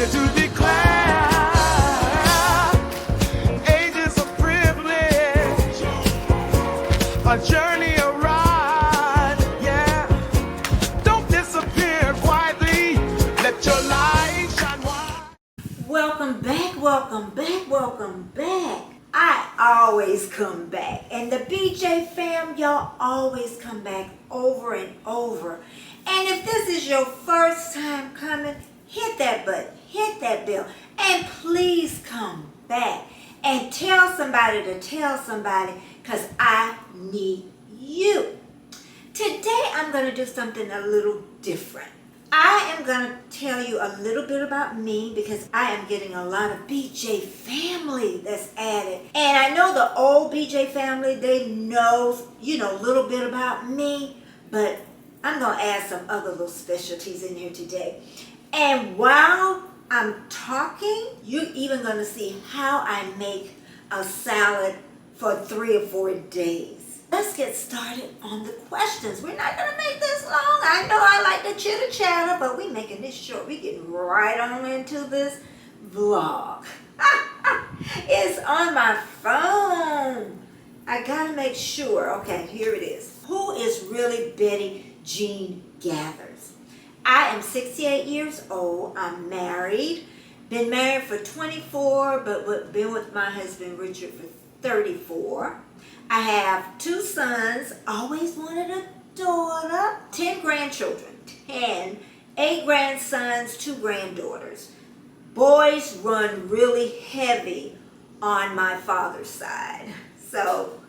here to declare ages of privilege, a journey, a ride, yeah. Don't disappear quietly, let your light shine wide. Welcome back, welcome back, welcome back. I always come back. And the BJ fam, y'all always come back over and over. And if this is your first time coming, hit that button, hit that bell, and please come back and tell somebody to tell somebody, because I need you. Today I'm going to do something a little different. I am going to tell you a little bit about me because I am getting a lot of BJ family that's added. And I know the old BJ family, they know, a little bit about me, but I'm going to add some other little specialties in here today. And while I'm talking, you're even going to see how I make a salad for 3 or 4 days. Let's get started on the questions. We're not going to make this long. I know I like to chitter chatter, but we're making this short. We're getting right on into this vlog. It's on my phone. I got to make sure. Okay, here it is. Who is really Betty Jean Gathers? I am 68 years old. I'm married. Been married for 24, but been with my husband Richard for 34. I have 2 sons, always wanted a daughter, 10 grandchildren, 8 grandsons, 2 granddaughters. Boys run really heavy on my father's side. So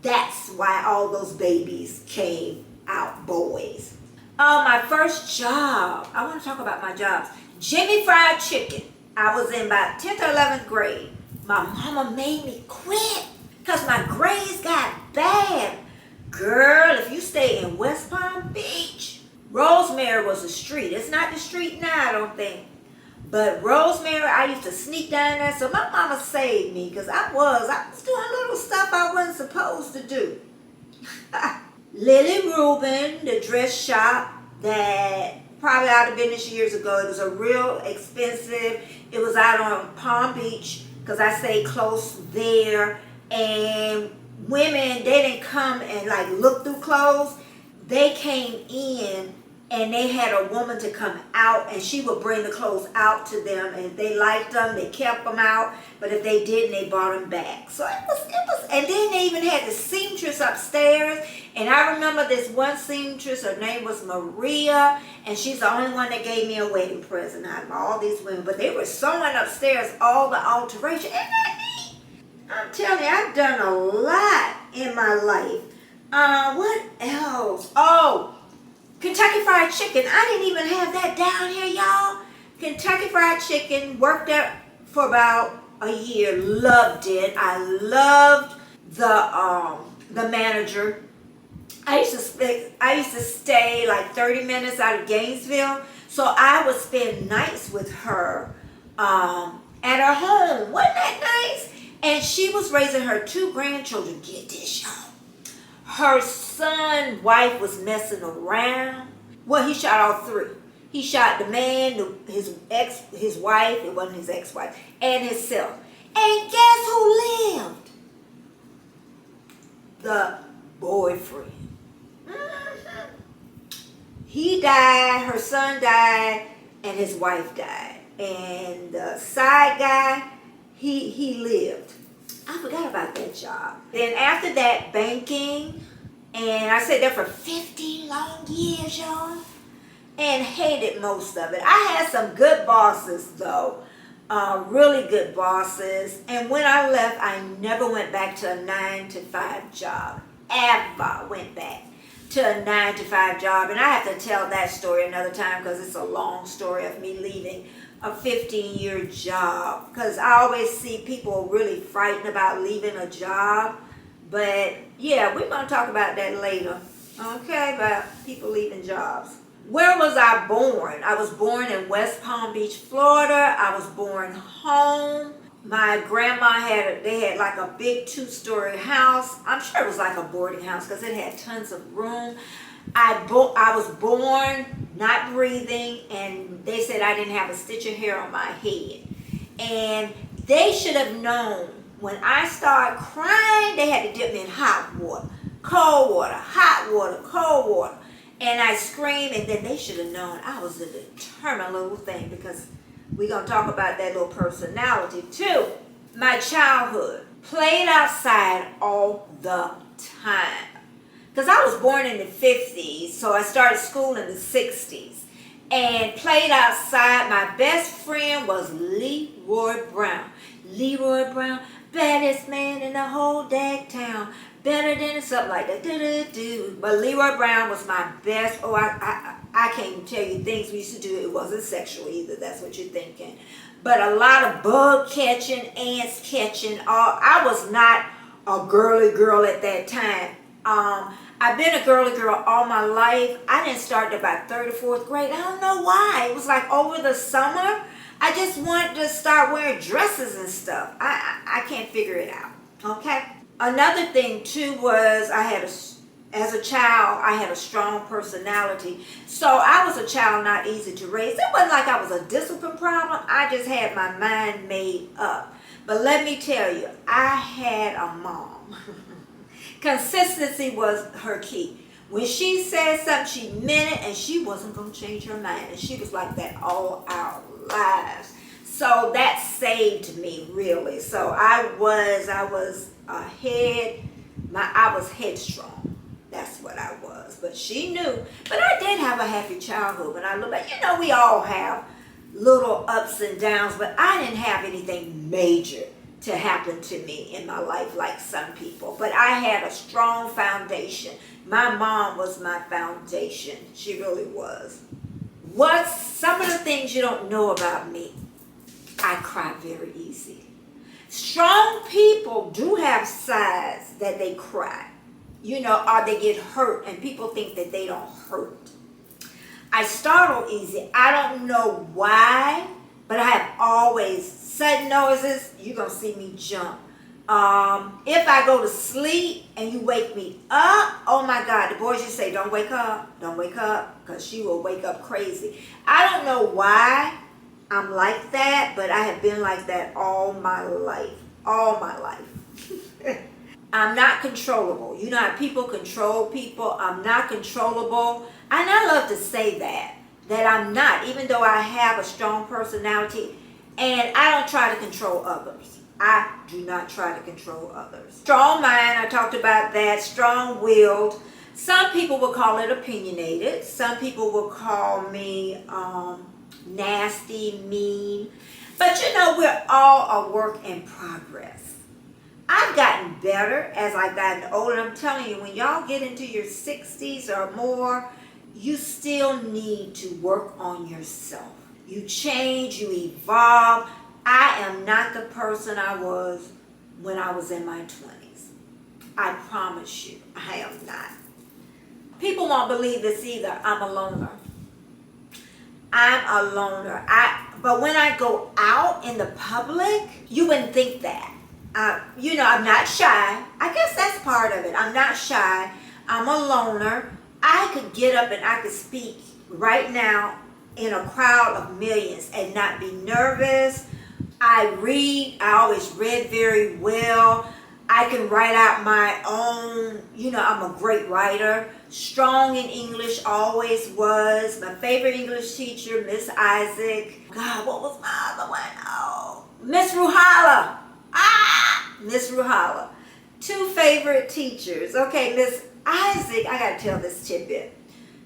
that's why all those babies came out boys. My first job, I want to talk about my jobs. Jimmy Fried Chicken. I was in about 10th or 11th grade. My mama made me quit because my grades got bad. Girl, if you stay in West Palm Beach, Rosemary was a street. It's not the street now, I don't think. But Rosemary, I used to sneak down there. So my mama saved me because I was doing little stuff I wasn't supposed to do. Lily Rubin, the dress shop that probably out of business years ago. It was a real expensive. It was out on Palm Beach because I stayed close there. And women, they didn't come and like look through clothes. They came in and they had a woman to come out and she would bring the clothes out to them. And if they liked them, they kept them out. But if they didn't, they brought them back. So it was, and then they even had the seamstress upstairs. And I remember this one seamstress, her name was Maria. And she's the only one that gave me a wedding present out of all these women. But they were sewing upstairs all the alteration. Isn't that neat? I'm telling you, I've done a lot in my life. What else? Oh, Kentucky Fried Chicken. I didn't even have that down here, y'all. Kentucky Fried Chicken. Worked there for about a year. Loved it. I loved the manager. I used to stay like 30 minutes out of Gainesville. So I would spend nights with her at her home. Wasn't that nice? And she was raising her 2 grandchildren. Get this, y'all. Her son, wife was messing around. Well, he shot all 3. He shot the man, his wife, it wasn't his ex-wife, and himself. And guess who lived? The boyfriend. He died, her son died, and his wife died. And the side guy, he lived. I forgot about that job. Then after that, banking. And I stayed there for 15 long years, y'all. And hated most of it. I had some good bosses, though. Really good bosses. And when I left, I never went back to a 9-to-5 job. Ever went back to a 9-to-5 job. And I have to tell that story another time because it's a long story of me leaving a 15-year job. Because I always see people really frightened about leaving a job. But yeah, we're going to talk about that later. Okay, about people leaving jobs. Where was I born? I was born in West Palm Beach, Florida. I was born home. My grandma they had like a big 2-story house. I'm sure it was like a boarding house because it had tons of room. I was born not breathing, and they said I didn't have a stitch of hair on my head. And they should have known when I started crying, they had to dip me in hot water, cold water, hot water, cold water. And I screamed, and then they should have known I was a determined little thing, because we're going to talk about that little personality too. My childhood, played outside all the time. Because I was born in the 50s, so I started school in the 60s. And played outside. My best friend was Leroy Brown. Leroy Brown, baddest man in the whole dag town. Better than something like that. Do-do-do. But Leroy Brown was my best. Oh, I can't even tell you things we used to do. It wasn't sexual either. That's what you're thinking. But a lot of bug catching, ants catching. I was not a girly girl at that time. I've been a girly girl all my life. I didn't start about third or fourth grade. I don't know why. It was like over the summer, I just wanted to start wearing dresses and stuff. I can't figure it out. Okay. Another thing too was as a child, I had a strong personality. So I was a child not easy to raise. It wasn't like I was a discipline problem. I just had my mind made up. But let me tell you, I had a mom. Consistency was her key. When she said something, she meant it, and she wasn't going to change her mind. And she was like that all our lives. So that saved me, really. So I was headstrong. That's what I was. But she knew. But I did have a happy childhood. When I look back, we all have little ups and downs, but I didn't have anything major to happen to me in my life like some people. But I had a strong foundation. My mom was my foundation. She really was. What's some of the things you don't know about me? I cry very easy. Strong people do have sides that they cry, or they get hurt, and people think that they don't hurt. I startle easy. I don't know why, but I have always sudden noises. You're going to see me jump. If I go to sleep and you wake me up, oh my God, the boys just say, don't wake up, because she will wake up crazy. I don't know why I'm like that, but I have been like that all my life. I'm not controllable. You know how people control people? I'm not controllable. And I love to say that I'm not, even though I have a strong personality, and I don't try to control others. I do not try to control others. Strong mind, I talked about that. Strong-willed. Some people will call it opinionated. Some people will call me nasty, mean. But we're all a work in progress. I've gotten better as I've gotten older. I'm telling you, when y'all get into your 60s or more, you still need to work on yourself. You change, you evolve. I am not the person I was when I was in my 20s. I promise you, I am not. People won't believe this either. I'm a loner. But when I go out in the public, you wouldn't think that. I'm not shy. I guess that's part of it. I'm not shy. I'm a loner. I could get up and I could speak right now in a crowd of millions and not be nervous. I read. I always read very well. I can write out my own, I'm a great writer. Strong in English, always was. My favorite English teacher, Miss Isaac. God, what was my other one? Oh, Miss Ruhala. Miss Ruhala. Two favorite teachers. Okay, Miss Isaac, I got to tell this tidbit.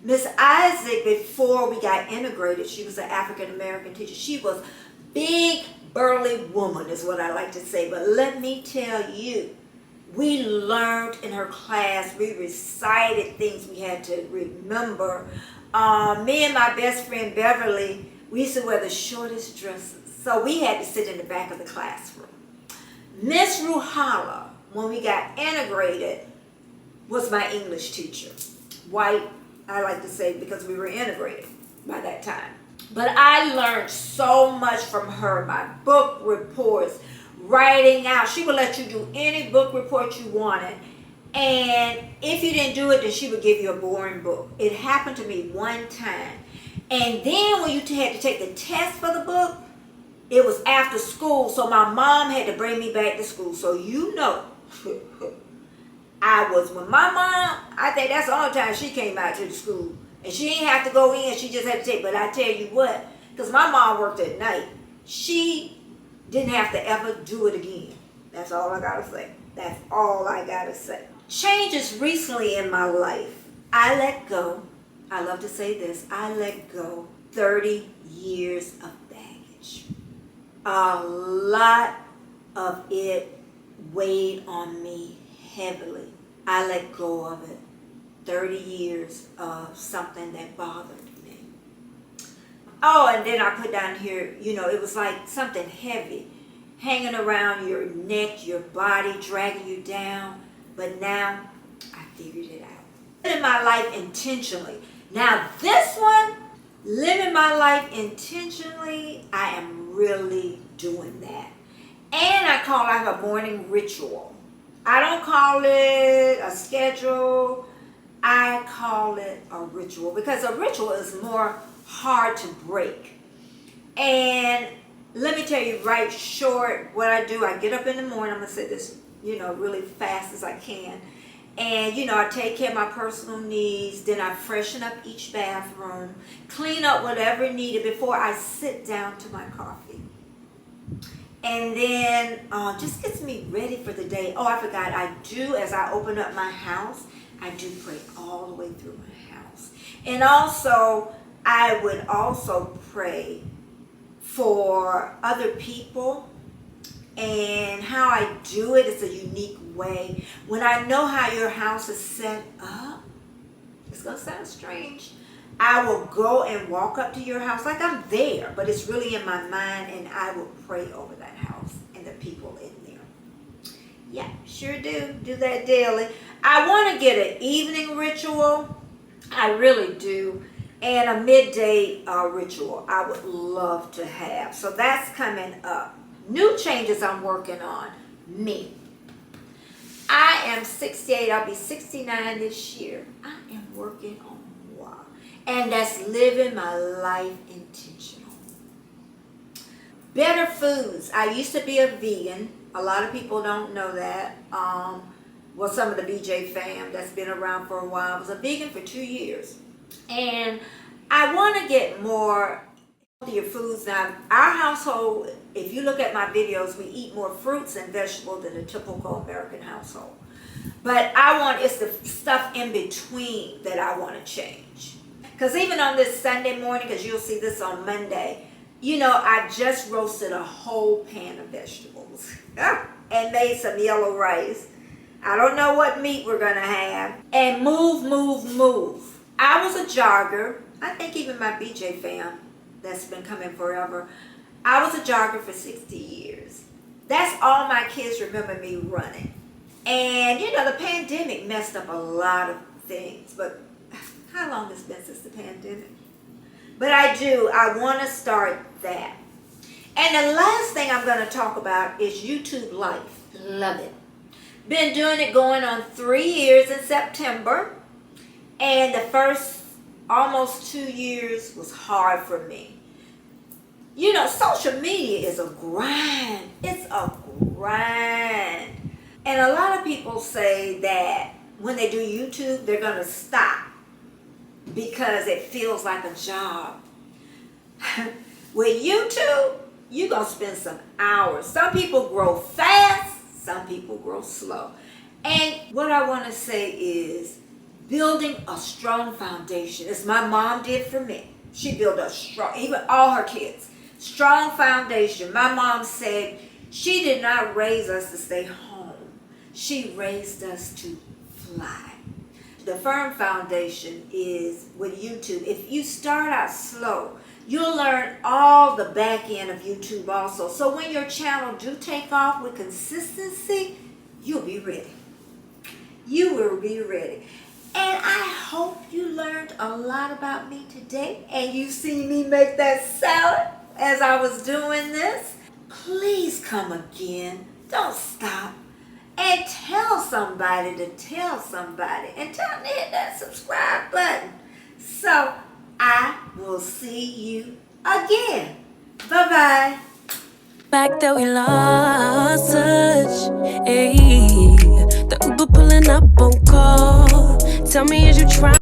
Miss Isaac, before we got integrated, she was an African-American teacher. She was big, burly woman is what I like to say. But let me tell you, we learned in her class. We recited things we had to remember. Me and my best friend Beverly, we used to wear the shortest dresses. So we had to sit in the back of the classroom. Miss Ruhala, when we got integrated, was my English teacher. White, I like to say, because we were integrated by that time. But I learned so much from her. My book reports, writing out. She would let you do any book report you wanted. And if you didn't do it, then she would give you a boring book. It happened to me one time. And then when you had to take the test for the book, it was after school, so my mom had to bring me back to school. So you know, when my mom, I think that's the only time she came out to the school. And she didn't have to go in, she just had to take. But I tell you what, because my mom worked at night, she didn't have to ever do it again. That's all I gotta say. That's all I gotta say. Changes recently in my life. I let go. I love to say this. I let go 30 years of baggage. A lot of it weighed on me heavily. I let go of it. 30 years of something that bothered me. Oh, and then I put down here, it was like something heavy hanging around your neck, your body, dragging you down. But now I figured it out. Living my life intentionally. Now this one, living my life intentionally, I am really doing that. And I call it a morning ritual. I don't call it a schedule. I call it a ritual because a ritual is more hard to break. And let me tell you right short what I do. I get up in the morning. I'm going to say this, really fast as I can. And, I take care of my personal needs. Then I freshen up each bathroom, clean up whatever needed before I sit down to my coffee. And then just gets me ready for the day. Oh, I forgot. As I open up my house, I do pray all the way through my house. And also, I would also pray for other people. And how I do it is a unique way. When I know how your house is set up, it's going to sound strange. I will go and walk up to your house like I'm there, but it's really in my mind, and I will pray over that house and the people in there. Yeah, sure do. Do that daily. I want to get an evening ritual. I really do. And a midday ritual I would love to have. So that's coming up. New changes I'm working on. Me. I am 68. I'll be 69 this year. I am working on moi. And that's living my life intentional. Better foods. I used to be a vegan. A lot of people don't know that. Well, some of the BJ fam that's been around for a while. I was a vegan for 2 years. And I want to get more healthier foods. Now, our household, if you look at my videos, we eat more fruits and vegetables than a typical American household. But it's the stuff in between that I want to change. Because even on this Sunday morning, because you'll see this on Monday, I just roasted a whole pan of vegetables and made some yellow rice. I don't know what meat we're going to have. And move. I was a jogger. I think even my BJ fam that's been coming forever. I was a jogger for 60 years. That's all my kids remember me running. And, the pandemic messed up a lot of things. But how long has it been since the pandemic? But I want to start that. And the last thing I'm going to talk about is YouTube life. Love it. Been doing it going on 3 years in September. And the first almost 2 years was hard for me. Social media is a grind. It's a grind. And a lot of people say that when they do YouTube, they're going to stop because it feels like a job. With YouTube, you're going to spend some hours. Some people grow fast, some people grow slow. And what I want to say is building a strong foundation, as my mom did for me. She built a strong, even all her kids, strong foundation. My mom said she did not raise us to stay home. She raised us to fly. The firm foundation is with YouTube. If you start out slow, you'll learn all the back end of YouTube also. So when your channel do take off with consistency, you'll be ready. You will be ready. And I hope you learned a lot about me today. And you see me make that salad as I was doing this. Please come again. Don't stop. and tell somebody to tell somebody, and tell them to hit that subscribe button. So I will see you again. Bye-bye. Fact that we lost touch. Ayy, the Uber pulling up on call. Tell me, is you trying?